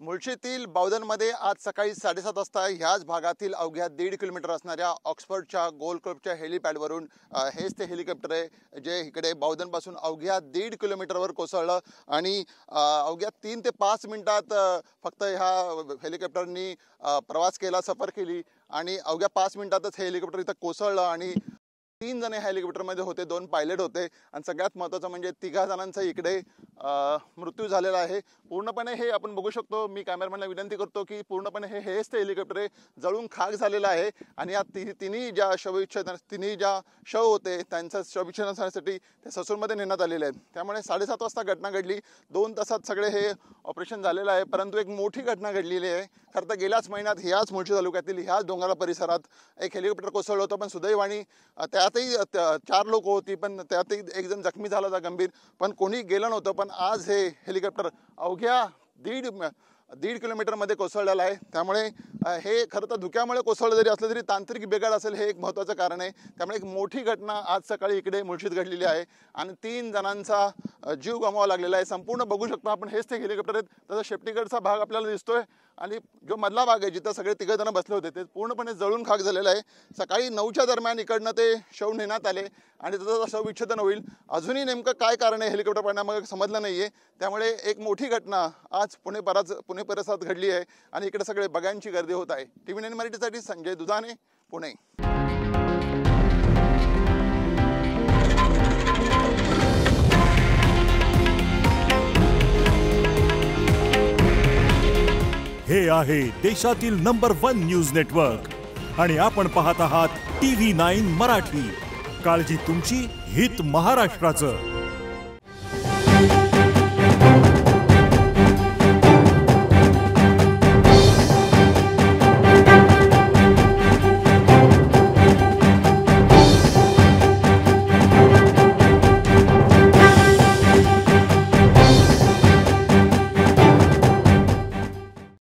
मुळशीतील बावधनमध्ये आज सकाळी 7:30 वाजता ह्याच भागातील अवघ्या 1.5 किलोमीटर असणाऱ्या ऑक्सफर्डच्या गोल क्लबच्या हेलिपॅडवरून हेच ते हेलिकॉप्टर आहे जे इकडे बावधनपासून अवघ्या 1.5 किलोमीटरवर कोसळलं आणि अवघ्या 3 ते 5 मिनिटात फक्त ह्या हेलिकॉप्टरनी प्रवास केला, सफर केली आणि अवघ्या 5 मिनिटातच हे हेलिकॉप्टर इथं कोसळलं आणि 3 जण हेलिकॉप्टरमध्ये होते, 2 पायलट होते आणि सगळ्यात महत्त्वाचं म्हणजे 3 जणांचा इकडे मृत्यू झालेला आहे। पूर्णपणे हे आपण बघू शकतो। मी कॅमेरामॅनला विनंती करतो की पूर्णपणे हेच ते हेलिकॉप्टर आहे जळून खाक झालेलं आहे आणि या तिन्ही ज्या शव होते त्यांचा शवविच्छेदनासाठी ते ससूरमध्ये नेण्यात आलेले आहेत। त्यामुळे 7:30 वाजता घटना घडली, 2 तासात सगळे हे ऑपरेशन झालेलं आहे। परंतु एक मोठी घटना घडलेली आहे। खरं तर गेल्याच महिन्यात ह्याच मुळशी तालुक्यातील ह्याच डोंगराळ परिसरात एक हेलिकॉप्टर कोसळलं होतं, पण सुदैवाने त्यातही 4 लोक होती, पण त्यातही एक जण जखमी झाला होता गंभीर, पण कोणी गेलं नव्हतं। पण आज हे हेलिकॉप्टर अवघ्या 1.5 किलोमीटरमध्ये कोसळलेलं आहे। त्यामुळे हे खरं तर धुक्यामुळे कोसळलं जरी असलं तरी तांत्रिक बिघाड असेल हे एक महत्त्वाचं कारण आहे। त्यामुळे एक मोठी घटना आज सकाळी इकडे मुळशीत घडलेली आहे आणि 3 जणांचा जीव गमवावा लागलेला आहे। संपूर्ण बघू शकतो आपण हेच ते हेलिकॉप्टर आहेत। त्याचा शेफ्टीगडचा भाग आपल्याला दिसतोय आणि जो मधला भाग आहे जिथं सगळे 3 जण बसले होते ते पूर्णपणे जळून खाक झालेलं आहे। सकाळी 9च्या दरम्यान इकडनं ते शव नेण्यात आले आणि त्याचं शवविच्छेदन होईल। अजूनही नेमकं काय कारण आहे हेलिकॉप्टर पडण्यामागे समजलं नाहीये। त्यामुळे एक मोठी घटना आज पुणे परिसरात घडली आहे आणि इकडे सगळे बघांची गर्दी होत आहे। TV9 मराठीसाठी संजय दुधाने, पुणे। हे आहे देशातील नंबर 1 न्यूज नेटवर्क आणि आपण पाहत आहात TV9 मराठी। काळजी तुमची, हित महाराष्ट्राचं।